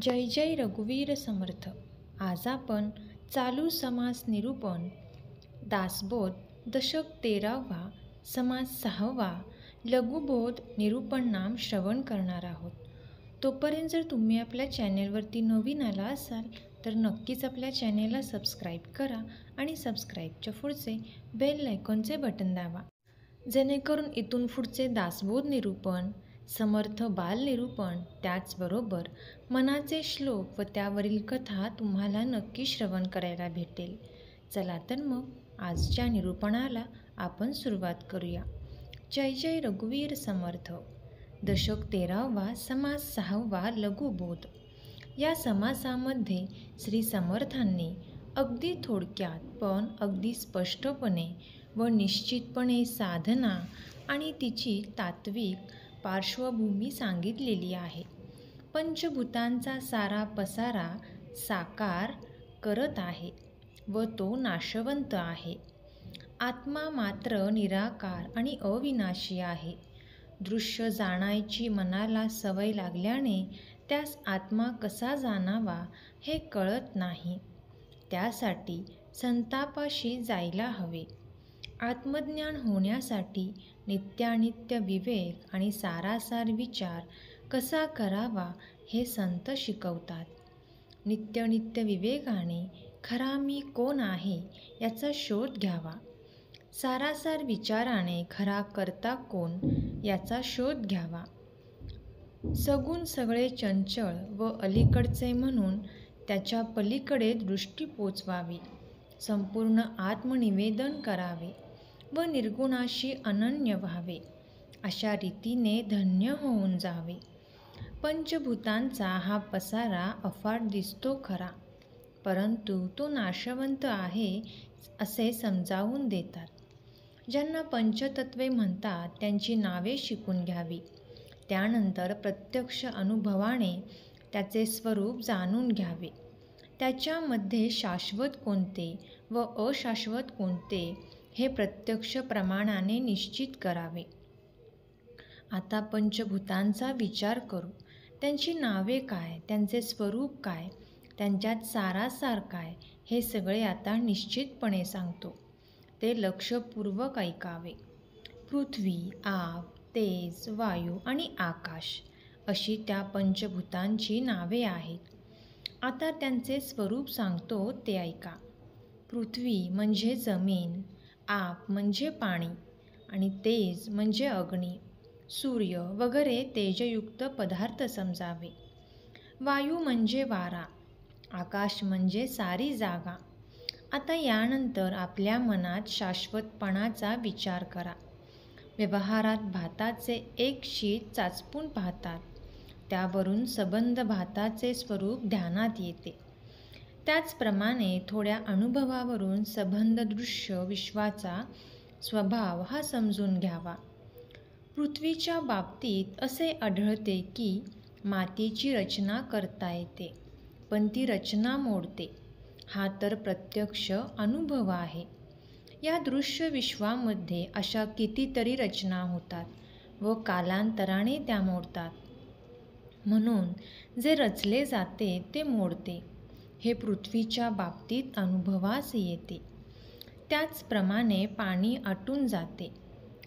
जय जय रघुवीर समर्थ. आज आपण चालू समास निरूपण दासबोध दशक 13वा समास 6वा लघुबोध निरूपण नाम श्रवण करणार आहोत. तोपर्यंत जर तुम्ही आपल्या चॅनेलवरती नवीन आला असाल तर नक्कीच आपल्या चॅनेलला सबस्क्राईब करा आणि सबस्क्राईबच्या पुढचे बेल आयकॉनचे बटन दाबा, जेणेकरून इथून पुढचे दासबोध निरूपण, समर्थ बाल निरूपण, त्याचबरोबर मनाचे श्लोक व त्यावरील कथा तुम्हाला नक्की श्रवण करायला भेटेल. चला तर मग आजच्या निरूपणाला आपण सुरुवात करूया. जय जय रघुवीर समर्थ. दशक 13वा समास 6वा लघुबोध. या समासामध्ये श्री समर्थांनी अगदी थोडक्यात पण अगदी स्पष्टपणे व निश्चितपणे साधना आणि तिची तात्विक पार्श्वभूमी सांगितलेली आहे. पंचभूतांचा सारा पसारा साकार करत आहे व तो नाशवंत आहे. आत्मा मात्र निराकार आणि अविनाशी आहे. दृश्य जाणायची मनाला सवय लागल्याने त्यास आत्मा कसा जाणावा हे कळत नाही. त्यासाठी संतापाशी जायला हवे. आत्मज्ञान होण्यासाठी नित्यानित्य विवेक आणि सारासार विचार कसा करावा हे संत शिकवतात. नित्य विवेकाने खरा मी कोण आहे याचा शोध घ्यावा. सारासार विचाराने खरा करता कोण याचा शोध घ्यावा. सगुण सगळे चंचळ व अलीकडचे म्हणून त्याच्या पलीकडे दृष्टी पोचवावी. संपूर्ण आत्मनिवेदन करावे व निर्गुणाशी अनन्य व्हावे. अशा रीतीने धन्य होऊन जावे. पंचभूतांचा हा पसारा अफाट दिसतो खरा, परंतु तो नाशवंत आहे असे समजावून देतात. ज्यांना पंचतत्वे म्हणतात त्यांची नावे शिकून घ्यावी. त्यानंतर प्रत्यक्ष अनुभवाने त्याचे स्वरूप जाणून घ्यावे. त्याच्यामध्ये शाश्वत कोणते व अशाश्वत कोणते हे प्रत्यक्ष प्रमाणाने निश्चित करावे. आता पंचभूतांचा विचार करू. त्यांची नावे काय, त्यांचे स्वरूप काय, त्यांच्यात सारासार काय हे सगळे आता निश्चितपणे सांगतो. ते लक्षपूर्वक ऐकावे. पृथ्वी, आप, तेज, वायू आणि आकाश अशी त्या पंचभूतांची नावे आहेत. आता त्यांचे स्वरूप सांगतो ते ऐका. पृथ्वी म्हणजे जमीन, आप म्हणजे पाणी आणि तेज म्हणजे अग्नी, सूर्य वगैरे तेजयुक्त पदार्थ समजावे. वायू म्हणजे वारा, आकाश म्हणजे सारी जागा. आता यानंतर आपल्या मनात शाश्वतपणाचा विचार करा. व्यवहारात भाताचे एक शीत चाचपून पाहतात. त्यावरून सबंध भाताचे स्वरूप ध्यानात येते. त्याचप्रमाणे थोड्या अनुभवावरून सबंध दृश्य विश्वाचा स्वभाव हा समजून घ्यावा. पृथ्वीच्या बाबतीत असे आढळते की मातीची रचना करता येते, पण ती रचना मोडते. हा तर प्रत्यक्ष अनुभव आहे. या दृश्य विश्वामध्ये अशा कितीतरी रचना होतात व कालांतराने त्या मोडतात. म्हणून जे रचले जाते ते मोडते. हे पृथ्वीच्या बाबतीत अनुभवास येते. त्याचप्रमाणे पाणी आटून जाते,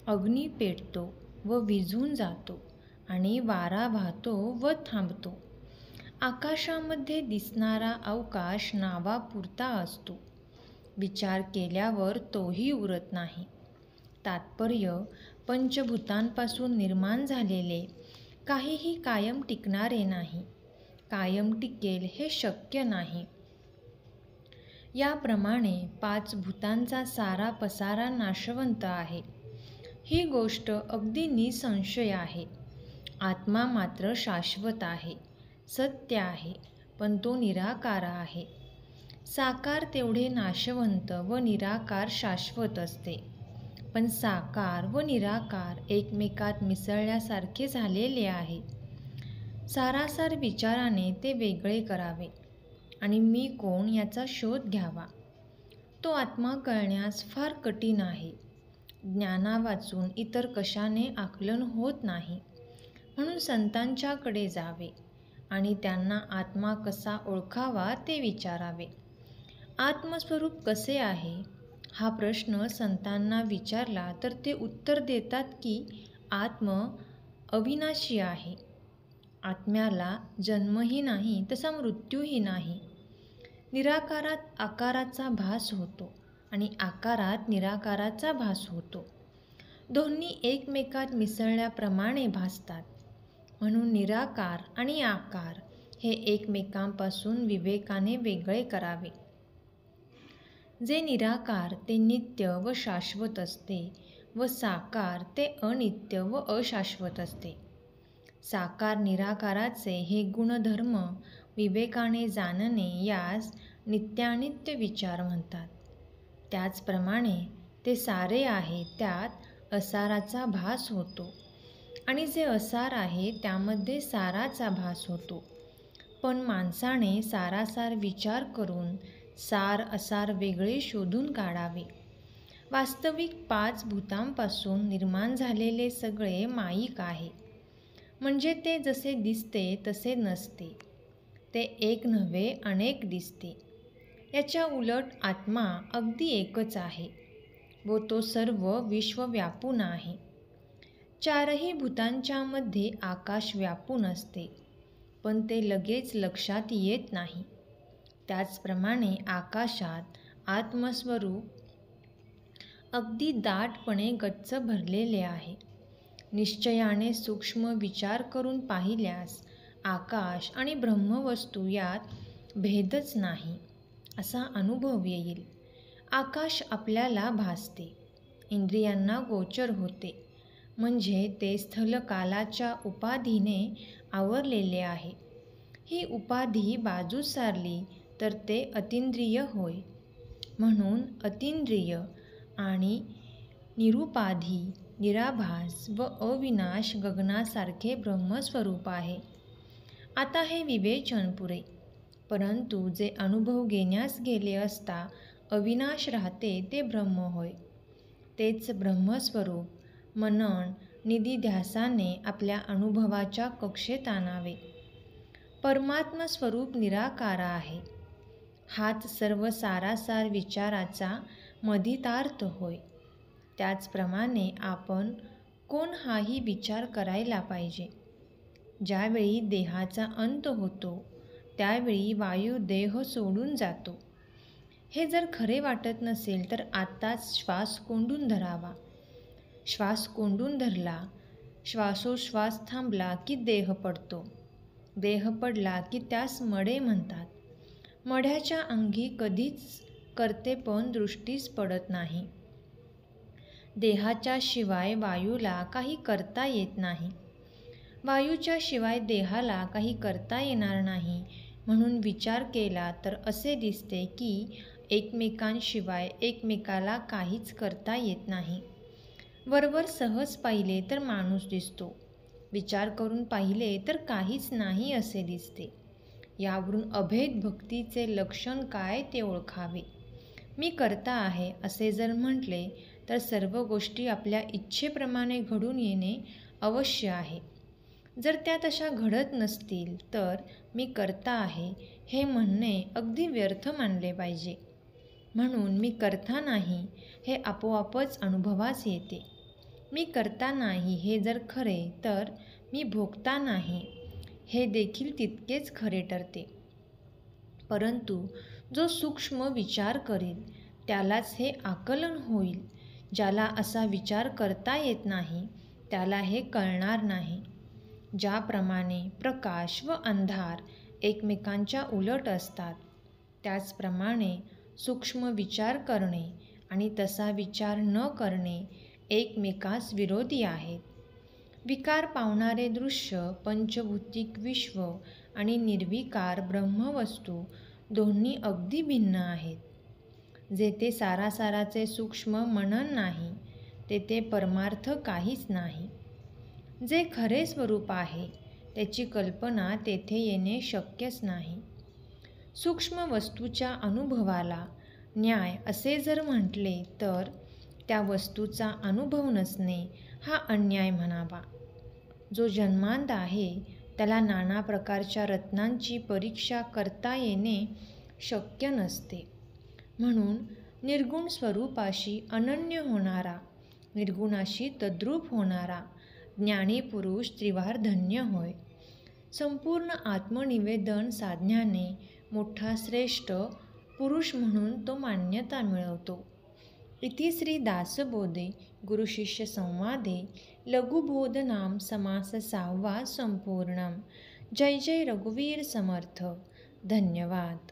अग्नी पेटतो व विझून जातो आणि वारा वाहतो व थांबतो. आकाशामध्ये दिसणारा अवकाश नावापुरता असतो. विचार केल्यावर तोही उरत नाही. तात्पर्य, पंचभूतांपासून निर्माण झालेले काहीही कायम टिकणारे नाही. कायम टिकेल हे शक्य नाही. याप्रमाणे पाच भूतांचा सारा पसारा नाशवंत आहे. ही गोष्ट अगदी निसंशय आहे. आत्मा मात्र शाश्वत आहे, सत्य आहे, पण तो निराकार आहे. साकार तेवढे नाशवंत व निराकार शाश्वत असते. पण साकार व निराकार एकमेकात मिसळल्यासारखे झालेले आहे. सारासार विचाराने ते वेगळे करावे आणि मी कोण याचा शोध घ्यावा. तो आत्मा कळण्यास फार कठीण आहे. ज्ञानावाचून इतर कशाने आकलन होत नाही. म्हणून संतांच्याकडे जावे. आणि त्यांना आत्मा कसा ओळखावा ते विचारावे. आत्मस्वरूप कसे आहे हा प्रश्न संतांना विचारला तर ते उत्तर देतात की आत्म अविनाशी आहे. आत्म्याला जन्मही नाही तसा मृत्यूही नाही. निराकारात आकाराचा भास होतो आणि आकारात निराकाराचा भास होतो. दोन्ही एकमेकात मिसळल्याप्रमाणे भासतात. म्हणून निराकार आणि आकार हे एकमेकांपासून विवेकाने वेगळे करावे. जे निराकार ते नित्य व शाश्वत असते व साकार ते अनित्य व अशाश्वत असते. साकार निराकाराचे हे गुणधर्म विवेकाने जाणणे यास नित्यानित्य विचार म्हणतात. त्याचप्रमाणे ते सारे आहे त्यात असाराचा भास होतो आणि जे असार आहे त्यामध्ये साराचा भास होतो. पण माणसाने सारासार विचार करून सार असार वेगळे शोधून काढावे. वास्तविक 5 भूतांपासून निर्माण झालेले सगळे माईक आहे. म्हणजे ते जसे दिसते तसे नसते. ते एक नव्हे अनेक दिसते. याच्या उलट आत्मा अगदी एकच आहे व तो सर्व विश्व व्यापून आहे. 4ही भूतांच्या मध्ये आकाश व्यापून असते पण ते लगेच लक्षात येत नाही. त्याचप्रमाणे आकाशात आत्मस्वरूप अगदी दाटपणे गच्च भरलेले आहे. निश्चयाने सूक्ष्म विचार करून पाहिल्यास आकाश आणि ब्रह्मवस्तू यात भेदच नाही असा अनुभव येईल. आकाश आपल्याला भासते, इंद्रियांना गोचर होते, म्हणजे ते स्थलकालाच्या उपाधीने आवरलेले आहे. ही उपाधी बाजूस सारली तर ते अतींद्रिय होय. म्हणून अतींद्रिय आणि निरुपाधी निराभास व अविनाश गगनासारखे ब्रह्मस्वरूप आहे. आता हे विवेचन पुरे. परंतु जे अनुभव घेण्यास गेले असता अविनाश राहते ते ब्रह्म होय. तेच ब्रह्मस्वरूप मनन निधिध्यासाने आपल्या अनुभवाच्या कक्षेत आणावे. परमात्म स्वरूप निराकार आहे. हाच सर्व सारासार विचाराचा मधितार्थ होय. त्याचप्रमाणे आपण कोण हाही विचार करायला पाहिजे. ज्यावेळी देहाचा अंत होतो त्यावेळी वायू देह सोडून जातो. हे जर खरे वाटत नसेल तर आत्ताच श्वास कोंडून धरावा. श्वास कोंडून धरला, श्वासोश्वास थांबला की देह पडतो. देह पडला की त्यास मडे म्हणतात. मढ्याच्या अंगी कधीच कर्तेपण दृष्टीस पडत नाही. देहाच्या शिवाय वायूला काही करता येत नाही. वायूच्या शिवाय देहाला काही करता येणार नाही. म्हणून विचार केला तर असे दिसते की एकमेकांशिवाय एकमेकाला काहीच करता येत नाही. वरवर सहज पाहिले तर माणूस दिसतो. विचार करून पाहिले तर काहीच नाही असे दिसते. यावरून अभेद भक्तीचे लक्षण काय ते ओळखावे. मी करता आहे असे जर म्हटले तर सर्व गोष्टी आपल्या इच्छेप्रमाणे घडून येणे अवश्य आहे. जर त्या तशा घडत नसतील तर मी करता आहे हे म्हणणे अगदी व्यर्थ मानले पाहिजे. म्हणून मी करता नाही हे आपोआपच अनुभवास येते. मी करता नाही हे जर खरे तर मी भोगता नाही हे देखील तितकेच खरे ठरते. परंतु जो सूक्ष्म विचार करेल त्यालाच हे आकलन होईल. ज्याला असा विचार करता येत नाही त्याला हे कळणार नाही. ज्याप्रमाणे प्रकाश व अंधार एकमेकांच्या उलट असतात त्याचप्रमाणे सूक्ष्म विचार करणे आणि तसा विचार न करणे एकमेकास विरोधी आहेत. विकार पावणारे दृश्य पंचभौतिक विश्व आणि निर्विकार ब्रह्मवस्तू दोन्ही अगदी भिन्न आहेत. जेथे सारासाराचे सूक्ष्म मनन नाही तेथे परमार्थ काहीच नाही. जे खरे स्वरूप आहे त्याची कल्पना तेथे येणे शक्यच नाही. सूक्ष्म वस्तूच्या अनुभवाला न्याय असे जर म्हटले तर त्या वस्तूचा अनुभव नसणे हा अन्याय म्हणावा. जो जन्मांध आहे त्याला नाना प्रकारच्या रत्नांची परीक्षा करता येणे शक्य नसते. म्हणून निर्गुण स्वरूपाशी अनन्य होणारा, निर्गुणाशी तद्रूप होणारा ज्ञानी पुरुष त्रिवार धन्य होय. संपूर्ण आत्मनिवेदन साधण्याने मोठा श्रेष्ठ पुरुष म्हणून तो मान्यता मिळवतो. इति श्री दासबोधे गुरुशिष्य संवादे लघुबोध नाम समास 6वा संपूर्णम. जय जय रघुवीर समर्थ. धन्यवाद.